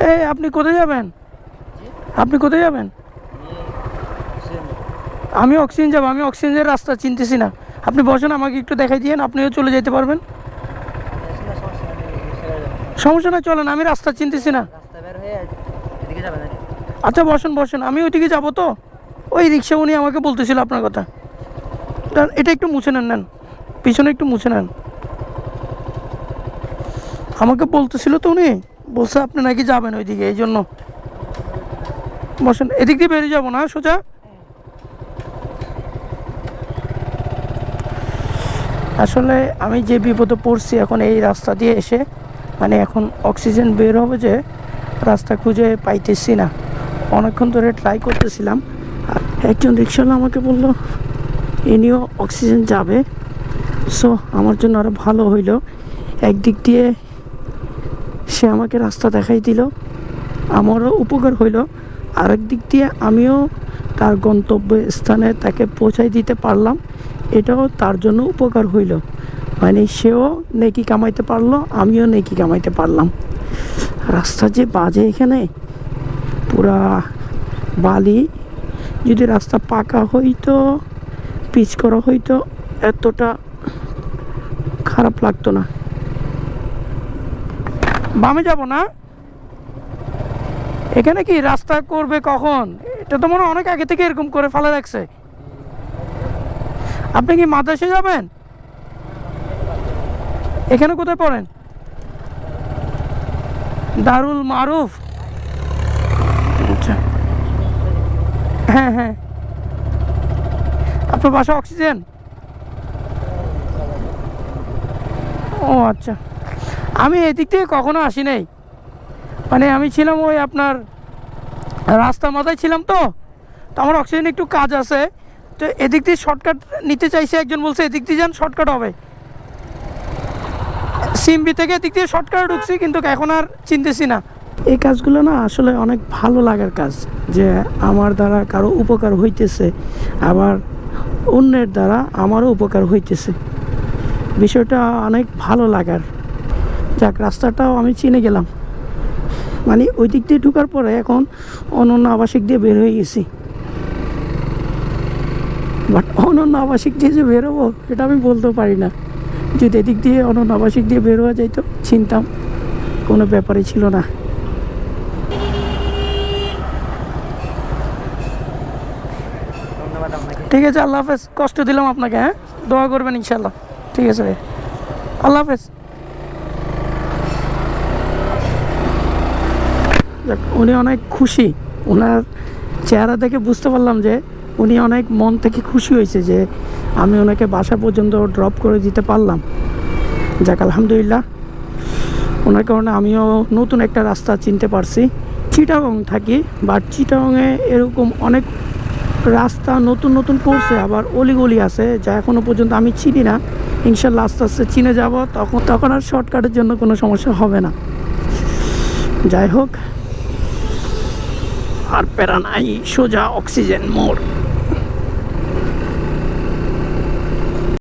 এই আপনি কোথায় যাবেন? আপনি কোথায় যাবেন? আমি অক্সিজেন যাবো। আমি অক্সিজেনের রাস্তা চিনতেছি না। আপনি বসেন, আমাকে একটু দেখাই দিয়েন, আপনিও চলে যেতে পারবেন। সমস্যা না, চলেন, আমি রাস্তা চিনতেছি না। আচ্ছা বসেন বসেন, আমি ওইদিকে যাবো তো। ওই রিক্সা উনি আমাকে বলতেছিল আপনার কথা। এটা একটু মুছে নেন, নেন পিছনে একটু মুছে নেন। আমাকে বলতেছিল তো উনি, বলছে আপনি নাকি যাবেন ওইদিকে, এই জন্য বসেন। এদিক দিয়ে বেরিয়ে যাবো না সোজা? আসলে আমি যে বিপদে পড়ছি এখন এই রাস্তা দিয়ে এসে, মানে এখন অক্সিজেন বের হবে যে রাস্তা খুঁজে পাইতেছি না। অনেকক্ষণ ধরে ট্রাই করতেছিলাম। আর একজন রিক্সাওয়ালা আমাকে বলল ইনিও অক্সিজেন যাবে। সো আমার জন্য আরও ভালো হইল, একদিক দিয়ে সে আমাকে রাস্তা দেখাই দিল, আমারও উপকার হইল। আরেক দিক দিয়ে আমিও তার গন্তব্য স্থানে তাকে পৌঁছাই দিতে পারলাম, এটাও তার জন্য উপকার হইল। মানে সেও নেকি কামাইতে পারলো, আমিও নেকি কামাইতে পারলাম। রাস্তা যে বাজে এখানে, পুরা বালি। যদি রাস্তা পাকা হইতো, পিচ করা হইতো, এতটা খারাপ লাগতো না। বামে যাব না? এখানে কি রাস্তা করবে কখন? এটা তো মনে হয় অনেক আগে থেকে এরকম করে ফেলে রাখছে। আপনি কি মাদ্রাসে যাবেন? এখানে কোথায় পড়েন? দারুল মারুফ। আচ্ছা, হ্যাঁ হ্যাঁ। আপনার বাসা অক্সিজেন? ও আচ্ছা। আমি এদিক থেকে কখনো আসি নাই। মানে আমি ছিলাম ওই আপনার রাস্তার মাথায় ছিলাম তো। তো আমার অক্সিজেন একটু কাজ আছে, তো এদিক দিয়ে শর্টকাট নিতে চাইছে। একজন বলছে এদিক দিয়ে যান, শর্টকাট হবে। সিএমবি থেকে এদিক দিয়ে শর্টকাট ঢুকছি, কিন্তু এখন আর চিনতেছি না। এই কাজগুলো না আসলে অনেক ভালো লাগার কাজ, যে আমার দ্বারা কারো উপকার হইতেছে, আবার অন্যের দ্বারা আমারও উপকার হইতেছে। বিষয়টা অনেক ভালো লাগার। যাক, রাস্তাটাও আমি চিনে গেলাম। মানে ওই দিক দিয়ে ঢুকার পরে এখন অনন্য আবাসিক দিয়ে বের হয়ে গেছি। বাট অনন্য আবাসিক দিয়ে যে বেরোবো এটা আমি বলতেও পারি না। যদি এদিক দিয়ে অনন্য আবাসিক দিয়ে বের হওয়া যাইতো, চিনতাম, কোনো ব্যাপারই ছিল না। ঠিক আছে, আল্লাহ হাফেজ। কষ্ট দিলাম আপনাকে, হ্যাঁ, দোয়া করবেন ইনশাল্লাহ। ঠিক আছে ভাই, আল্লাহ হাফেজ। যাক, উনি অনেক খুশি। ওনার চেহারা দেখে বুঝতে পারলাম যে উনি অনেক মন থেকে খুশি হয়েছে যে আমি ওনাকে বাসা পর্যন্ত ড্রপ করে দিতে পারলাম। যাক, আলহামদুলিল্লাহ। ওনার কারণে আমিও নতুন একটা রাস্তা চিনতে পারছি। চিটাগং থাকি, বাট চিটাগংয়ে এরকম অনেক রাস্তা নতুন নতুন করছে, আবার অলিগলি আছে যা এখনও পর্যন্ত আমি চিনি না। ইনশাল্লাহ আস্তে আস্তে চিনে যাব, তখন আর শর্টকাটের জন্য কোনো সমস্যা হবে না। যাই হোক, আর প্যারা নাই, সোজা অক্সিজেন মোড়।